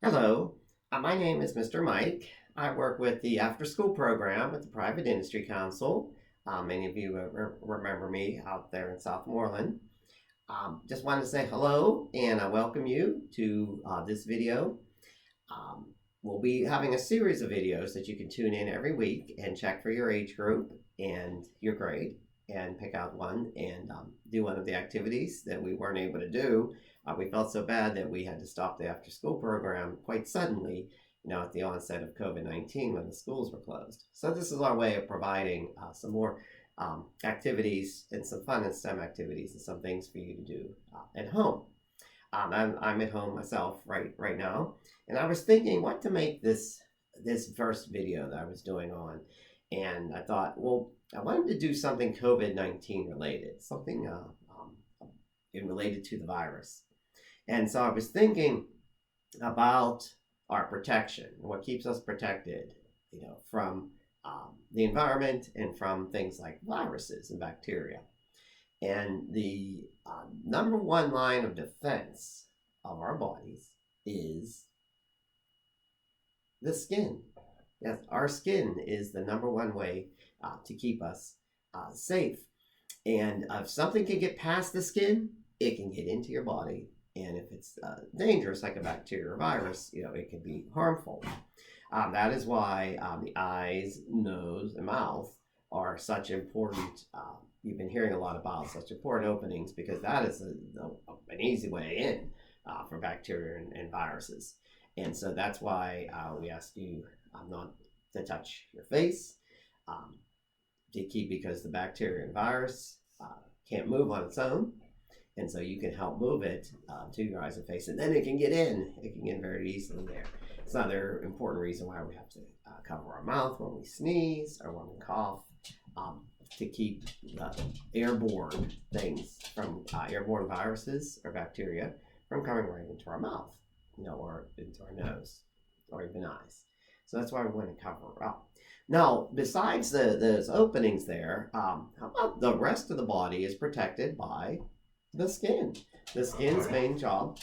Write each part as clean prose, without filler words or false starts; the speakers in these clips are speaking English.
Hello, my name is Mr. Mike. I work with the after school program at the Private Industry Council. Many of you remember me out there in Southmoreland. Just wanted to say hello and I welcome you to this video. Um, we'll be having a series of videos that you can tune in every week and check for your age group and your grade and pick out one and do one of the activities that we weren't able to do. We felt so bad that we had to stop the after school program quite suddenly, at the onset of COVID-19 when the schools were closed. So this is our way of providing some more activities and some fun and STEM activities and some things for you to do at home. I'm at home myself right now, and I was thinking what to make this first video that I was doing on, and I thought, well, I wanted to do something COVID-19 related, something related to the virus, and so I was thinking about our protection, what keeps us protected, from the environment and from things like viruses and bacteria. And the number one line of defense of our bodies is the skin. Yes, our skin is the number one way to keep us safe. And if something can get past the skin, it can get into your body. And if it's dangerous, like a bacteria or virus, it can be harmful. That is why the eyes, nose, and mouth are such important. You've been hearing a lot about such important openings because that is an easy way in for bacteria and viruses. And so that's why we ask you not to touch your face, because the bacteria and virus can't move on its own. And so you can help move it to your eyes and face, and then it can get in. It can get in very easily there. It's another important reason why we have to cover our mouth when we sneeze or when we cough, to keep airborne things from airborne viruses or bacteria from coming right into our mouth, or into our nose or even eyes. So that's why we want to cover up. Now, besides those openings there, how about the rest of the body is protected by the skin? The skin's main job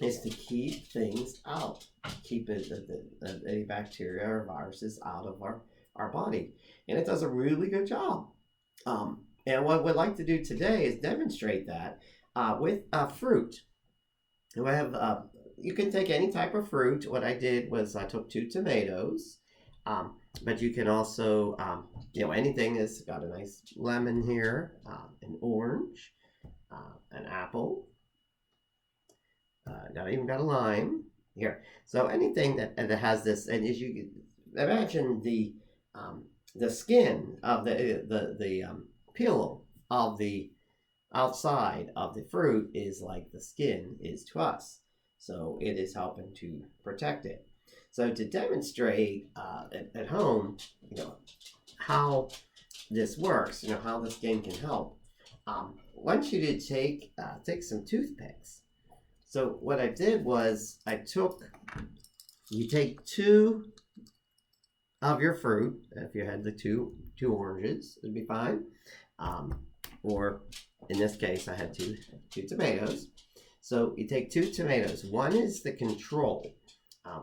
is to keep things out, keep any bacteria or viruses out of our body. And it does a really good job. And what we'd like to do today is demonstrate that with fruit. And you can take any type of fruit. What I did was I took 2 tomatoes, but you can also, anything that's got a nice lemon here, an orange, an apple, now I even got a lime here. So anything that has this, and as you imagine, the skin of the peel of the outside of the fruit is like the skin is to us. So it is helping to protect it. So to demonstrate at home, how this works, how the skin can help, I want you to take some toothpicks. So what I did was you take 2 of your fruit. If you had the two oranges, it'd be fine. Or in this case, I had two tomatoes. So you take 2 tomatoes. One is the control.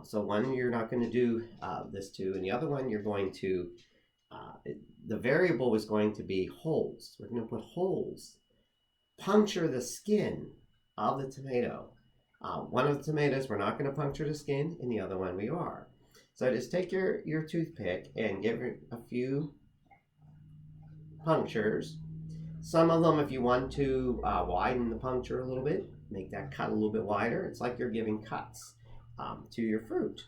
So one you're not going to do this to, and the other one you're going to, the variable is going to be holes. We're going to put holes, puncture the skin of the tomato. One of the tomatoes we're not going to puncture the skin, and the other one we are. So just take your toothpick and give it a few punctures. Some of them, if you want to widen the puncture a little bit, make that cut a little bit wider. It's like you're giving cuts to your fruit,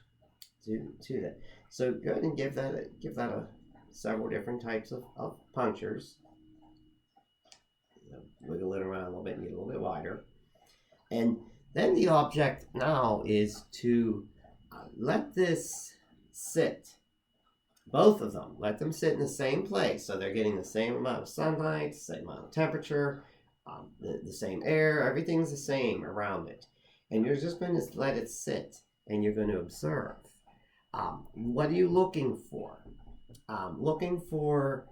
to that. So go ahead and give that several different types of punctures. Wiggle it around a little bit and get a little bit wider. And then the object now is to let this sit. Both of them, let them sit in the same place. So they're getting the same amount of sunlight, the same amount of temperature, the same air, everything's the same around it. And you're just going to let it sit and you're going to observe. What are you looking for? Looking for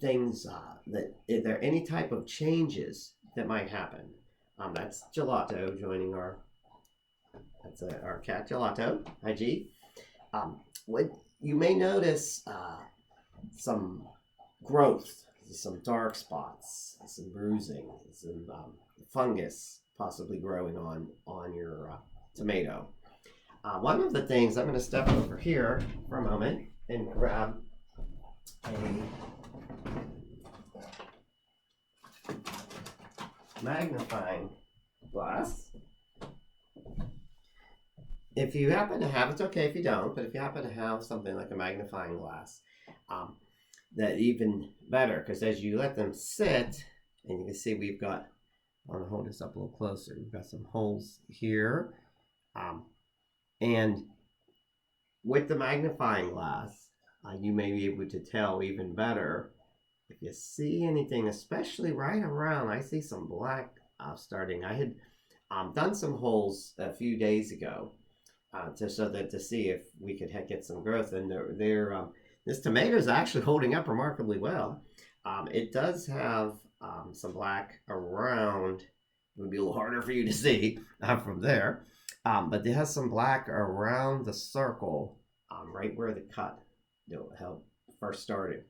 things that, if there are any type of changes that might happen. That's gelato joining our That's our cat gelato. Hi, G. What you may notice some growth, some dark spots, some bruising, some fungus possibly growing on your tomato. One of the things I'm going to step over here for a moment and grab a magnifying glass. If you happen to have, it's okay if you don't, but if you happen to have something like a magnifying glass, that even better, because as you let them sit, and you can see we've got, I want to hold this up a little closer, we've got some holes here, and with the magnifying glass, you may be able to tell even better if you see anything, especially right around, I see some black starting. I had done some holes a few days ago to see if we could get some growth, and this tomato is actually holding up remarkably well. It does have some black around. It would be a little harder for you to see from there, but it has some black around the circle, right where the cut first started,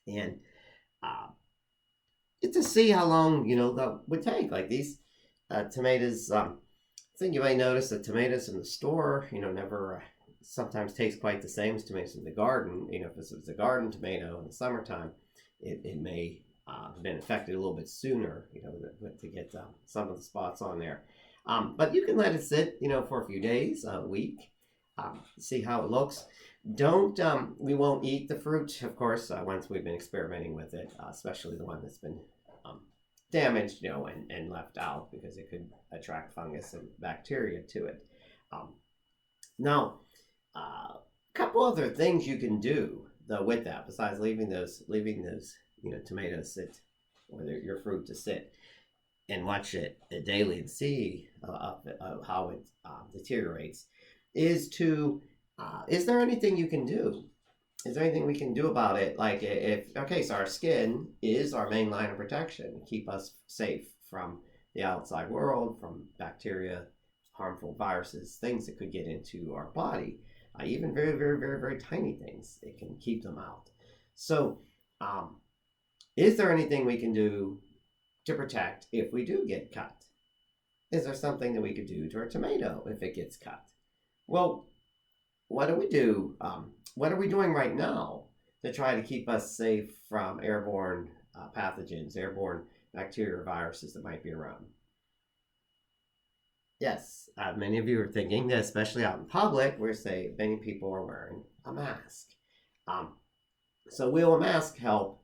and to see how long that would take. Like these tomatoes, I think you may notice that tomatoes in the store, never sometimes taste quite the same as tomatoes in the garden. If it's a garden tomato in the summertime, it may have been affected a little bit sooner, to get some of the spots on there. But you can let it sit, for a few days, a week, see how it looks. We won't eat the fruit, of course, once we've been experimenting with it, especially the one that's been damaged, and left out, because it could attract fungus and bacteria to it. Now, a couple other things you can do though with that, besides leaving those tomatoes sit, or your fruit to sit, and watch it daily and see how it deteriorates, is there anything you can do? Is there anything we can do about it? Like so our skin is our main line of protection, keep us safe from the outside world, from bacteria, harmful viruses, things that could get into our body, even very, very, very, very tiny things. It can keep them out. So, is there anything we can do to protect if we do get cut? Is there something that we could do to our tomato if it gets cut? Well, what do we do? What are we doing right now to try to keep us safe from airborne pathogens, airborne bacteria or viruses that might be around? Yes, many of you are thinking that, especially out in public, where many people are wearing a mask. So will a mask help?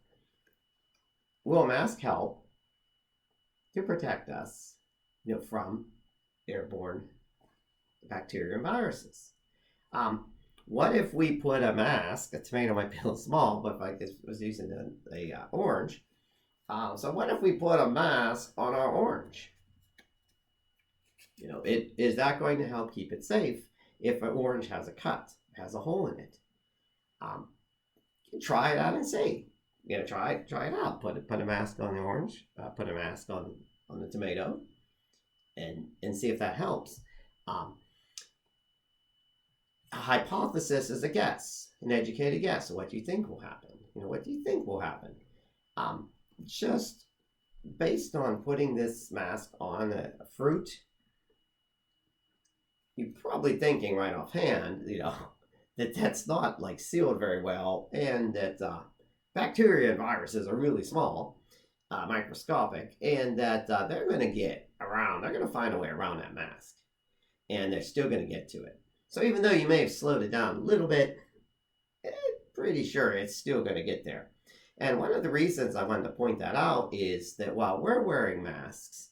Will a mask help to protect us, from airborne bacteria and viruses? What if we put a mask? A tomato might be a little small, but if I was using a orange, so what if we put a mask on our orange? Is that going to help keep it safe if an orange has a cut, has a hole in it? Try it out and see. Try it out. Put a mask on the orange. Put a mask on the tomato, and see if that helps. A hypothesis is a guess, an educated guess. What do you think will happen? What do you think will happen? Just based on putting this mask on a fruit, you're probably thinking right offhand, that that's not like sealed very well, and that bacteria and viruses are really small, microscopic, and that they're going to get around. They're going to find a way around that mask, and they're still going to get to it. So even though you may have slowed it down a little bit, pretty sure it's still going to get there. And one of the reasons I wanted to point that out is that while we're wearing masks,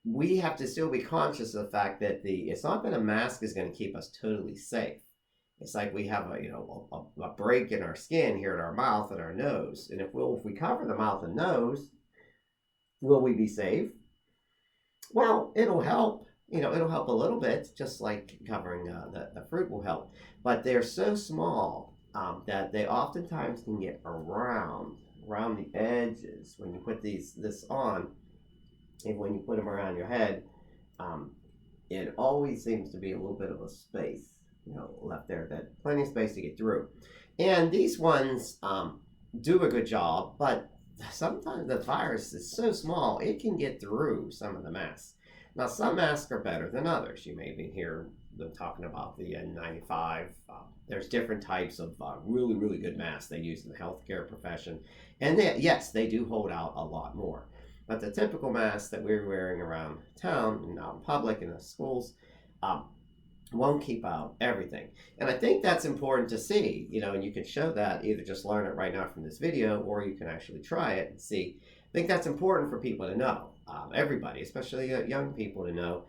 we have to still be conscious of the fact that it's not that a mask is going to keep us totally safe. It's like we have a break in our skin here at our mouth and our nose, and if we cover the mouth and nose, will we be safe? Well, it'll help. It'll help a little bit, just like covering the fruit will help. But they're so small that they oftentimes can get around the edges when you put this on. And when you put them around your head, um, it always seems to be a little bit of a space, left there, that plenty of space to get through. And these ones do a good job, but sometimes the virus is so small it can get through some of the masks. Now, some masks are better than others. You may be hear them talking about the N95. There's different types of really, really good masks they use in the healthcare profession, and yes, they do hold out a lot more. But the typical mask that we're wearing around town and out in public in the schools um, won't keep out everything. And I think that's important to see, and you can show that, either just learn it right now from this video, or you can actually try it and see. I think that's important for people to know, everybody, especially young people, to know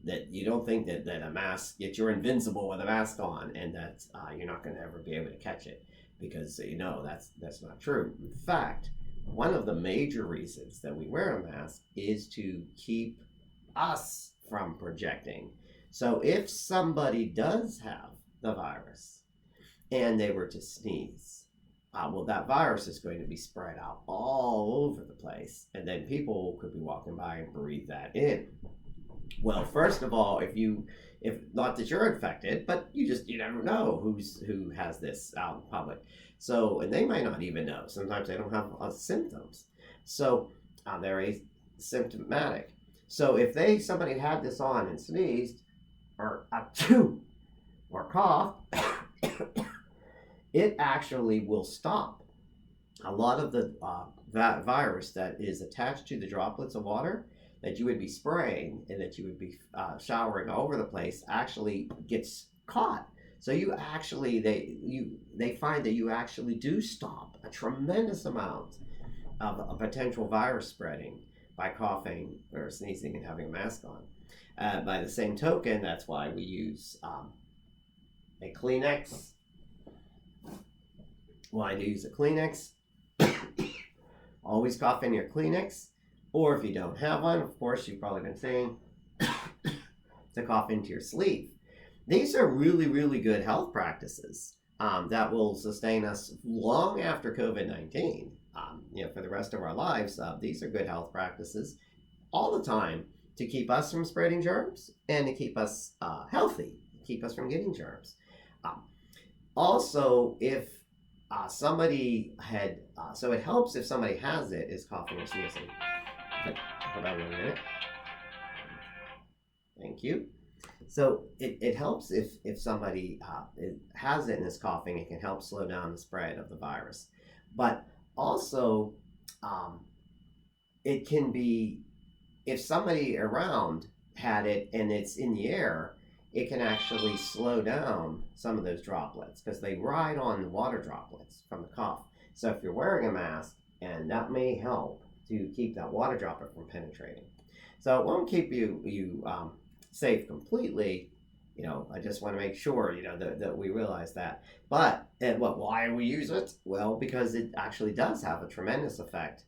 that you don't think that a mask, that you're invincible with a mask on, and that you're not going to ever be able to catch it, because that's not true. In fact, one of the major reasons that we wear a mask is to keep us from projecting. So if somebody does have the virus and they were to sneeze, well, that virus is going to be spread out all over the place, and then people could be walking by and breathe that in. Well, first of all, if not that you're infected, but you never know who has this out in public. So, and they might not even know. Sometimes they don't have symptoms. So they're asymptomatic. So if somebody had this on and sneezed, or achoo, or cough, it actually will stop a lot of that virus that is attached to the droplets of water that you would be spraying and that you would be showering all over the place, actually gets caught. So they find that you actually do stop a tremendous amount of a potential virus spreading by coughing or sneezing and having a mask on. By the same token, that's why we use a Kleenex. Why do you use a Kleenex? Always cough in your Kleenex. Or if you don't have one, of course, you've probably been saying to cough into your sleeve. These are really, really good health practices that will sustain us long after COVID-19. For the rest of our lives, these are good health practices all the time to keep us from spreading germs and to keep us healthy, keep us from getting germs. Also, if somebody had, so it helps if somebody has it, is coughing or sneezing. Hold on 1 minute. Thank you. So it helps if somebody has it and is coughing, it can help slow down the spread of the virus. But also, it can be, if somebody around had it and it's in the air, it can actually slow down some of those droplets because they ride on the water droplets from the cough. So if you're wearing a mask, and that may help to keep that water droplet from penetrating. So it won't keep you safe completely. I just want to make sure, that we realize that. But why do we use it? Well, because it actually does have a tremendous effect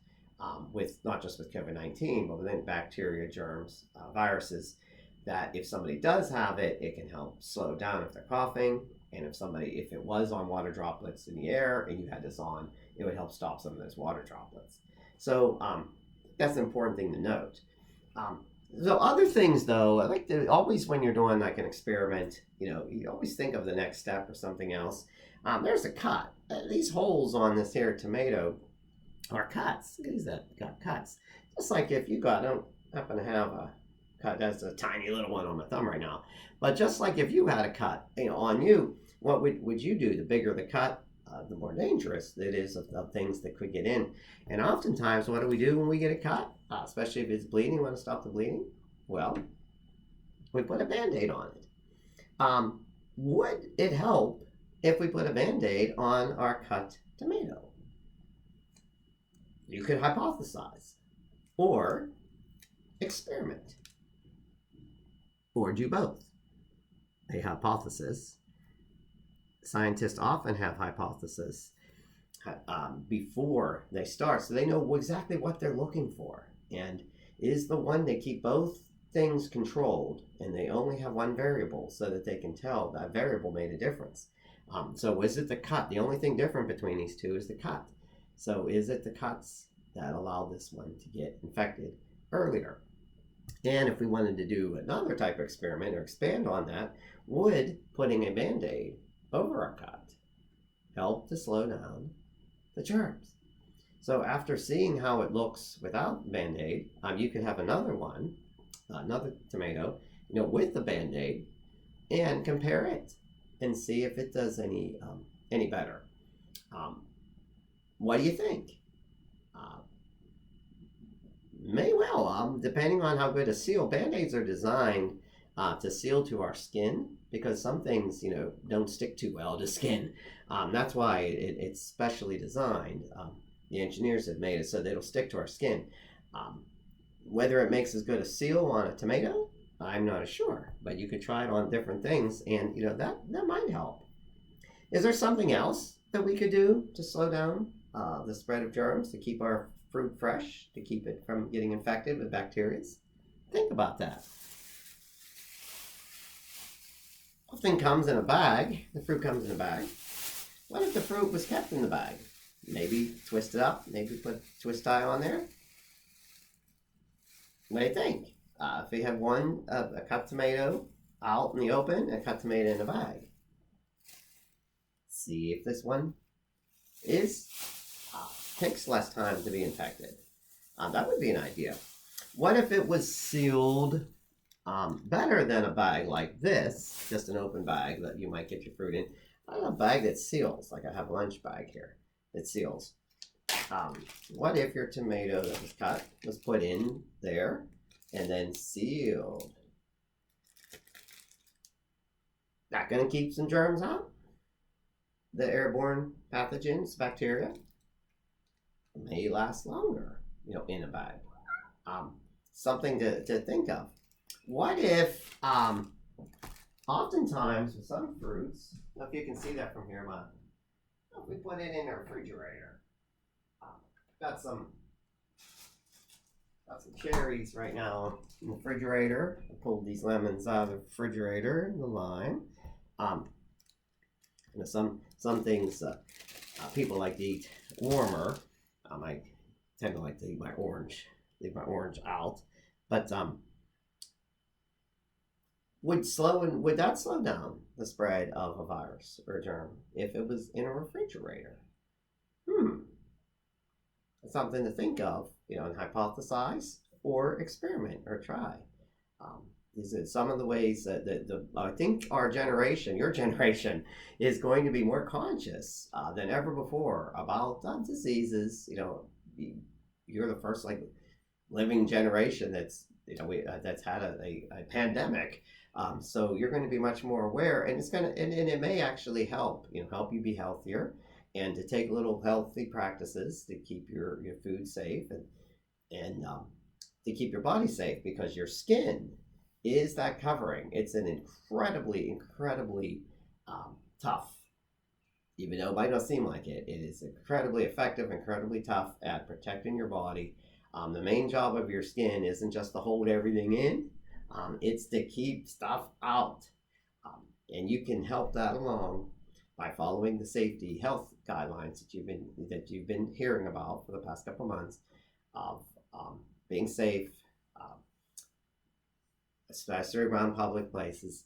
with not just with COVID-19, but within bacteria, germs, viruses, that if somebody does have it, it can help slow down if they're coughing. And if it was on water droplets in the air and you had this on, it would help stop some of those water droplets. So that's an important thing to note. So other things, though, I like to always, when you're doing like an experiment, you always think of the next step or something else. There's a cut. These holes on this here tomato are cuts. These got cuts. Just like if you I don't happen to have a cut. That's a tiny little one on my thumb right now. But just like if you had a cut, on you, what would you do? The bigger the cut, the more dangerous it is of things that could get in. And oftentimes, what do we do when we get a cut? Especially if it's bleeding, we want to stop the bleeding? Well, we put a Band-Aid on it. Would it help if we put a Band-Aid on our cut tomato? You could hypothesize, or experiment, or do both. A hypothesis. Scientists often have hypotheses before they start, so they know exactly what they're looking for. And is the one they keep both things controlled, and they only have one variable so that they can tell that variable made a difference. So is it the cut? The only thing different between these two is the cut. So is it the cuts that allow this one to get infected earlier? And if we wanted to do another type of experiment or expand on that, would putting a Band-Aid over a cut help to slow down the germs? So after seeing how it looks without Band-Aid, you could have another one, another tomato, with the Band-Aid, and compare it and see if it does any better. What do you think? May well, depending on how good a seal. Band-Aids are designed to seal to our skin because some things, don't stick too well to skin. That's why it's specially designed. The engineers have made it so that it'll stick to our skin. Whether it makes as good a seal on a tomato, I'm not sure, but you could try it on different things, and that might help. Is there something else that we could do to slow down the spread of germs, to keep our fruit fresh, to keep it from getting infected with bacteria? Think about that. Often comes in a bag. The fruit comes in a bag. What if the fruit was kept in the bag? Maybe twist it up, maybe put a twist tie on there. What do you think? If we have a cut tomato out in the open, a cut tomato in a bag. See if this one takes less time to be infected. That would be an idea. What if it was sealed better than a bag like this, just an open bag that you might get your fruit in? A bag that seals, like I have a lunch bag here that seals. What if your tomato that was cut was put in there and then sealed? That going to keep some germs out? The airborne pathogens, bacteria, may last longer, in a bag. Something to think of. What if, oftentimes with some fruits, if you can see that from here, if we put it in a refrigerator, got some cherries right now in the refrigerator. I pulled these lemons out of the refrigerator, the lime. Some things people like to eat warmer. I tend to like to leave my orange out. But would that slow down the spread of a virus or a germ if it was in a refrigerator? That's something to think of, and hypothesize or experiment or try. These are some of the ways that I think our generation, your generation, is going to be more conscious than ever before about diseases. You're the first living generation that's that's had a pandemic. So you're going to be much more aware, and and it may actually help you be healthier, and to take little healthy practices to keep your food safe and to keep your body safe, because your skin is that covering. It's an incredibly tough, even though it might not seem like it. It is incredibly effective, incredibly tough at protecting your body. The main job of your skin isn't just to hold everything in. It's to keep stuff out. And you can help that along by following the safety health guidelines that you've been hearing about for the past couple months of being safe, especially around public places.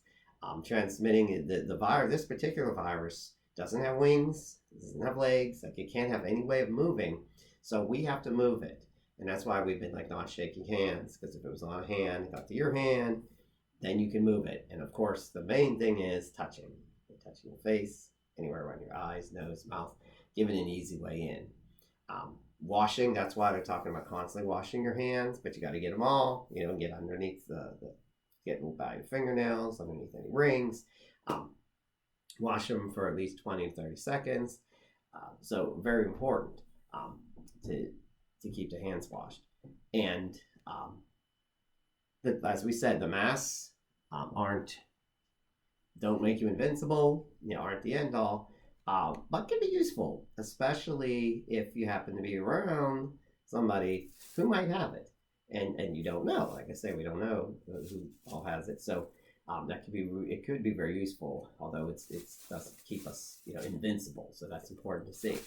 Transmitting the virus. This particular virus doesn't have wings, doesn't have legs, it can't have any way of moving. So we have to move it. And that's why we've been not shaking hands, because if it was on a hand, it got to your hand, then you can move it. And of course, the main thing is touching your face, anywhere around your eyes, nose, mouth, give it an easy way in. Washing, that's why they're talking about constantly washing your hands, but you got to get them all, get underneath get by your fingernails, underneath any rings. Wash them for at least 20 to 30 seconds. So very important to keep the hands washed. And as we said, the masks don't make you invincible, aren't the end all, but can be useful, especially if you happen to be around somebody who might have it. And you don't know. Like I say, we don't know who all has it. So it could be very useful, although it doesn't keep us invincible. So that's important to see.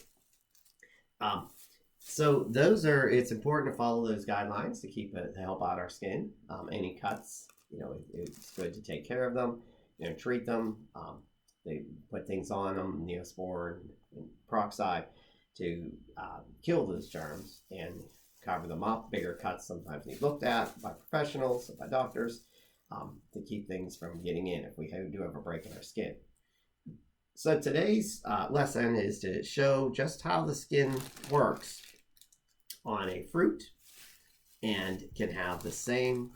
So it's important to follow those guidelines to to help out our skin. Any cuts, it's good to take care of them, treat them. They put things on them, Neosporin and peroxide to kill those germs and cover them up. Bigger cuts sometimes need looked at by professionals, by doctors, to keep things from getting in if we do have a break in our skin. So today's lesson is to show just how the skin works on a fruit and can have the same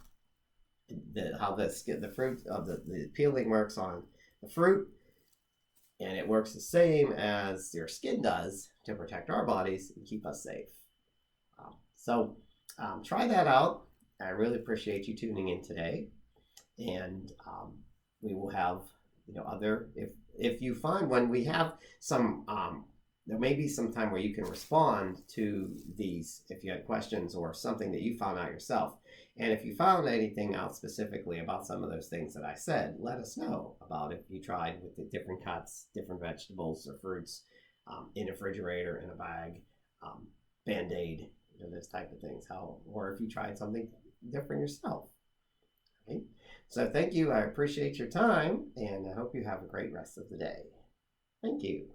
how the fruit of the peeling works on the fruit, and it works the same as your skin does to protect our bodies and keep us safe. Try that out. I really appreciate you tuning in today, and we will have other if you find when we have some there may be some time where you can respond to these if you had questions or something that you found out yourself. And if you found anything out specifically about some of those things that I said, let us know about if you tried with the different cuts, different vegetables or fruits, in a refrigerator, in a bag, Band-Aid, those type of things. Or if you tried something different yourself. Okay? So thank you. I appreciate your time, and I hope you have a great rest of the day. Thank you.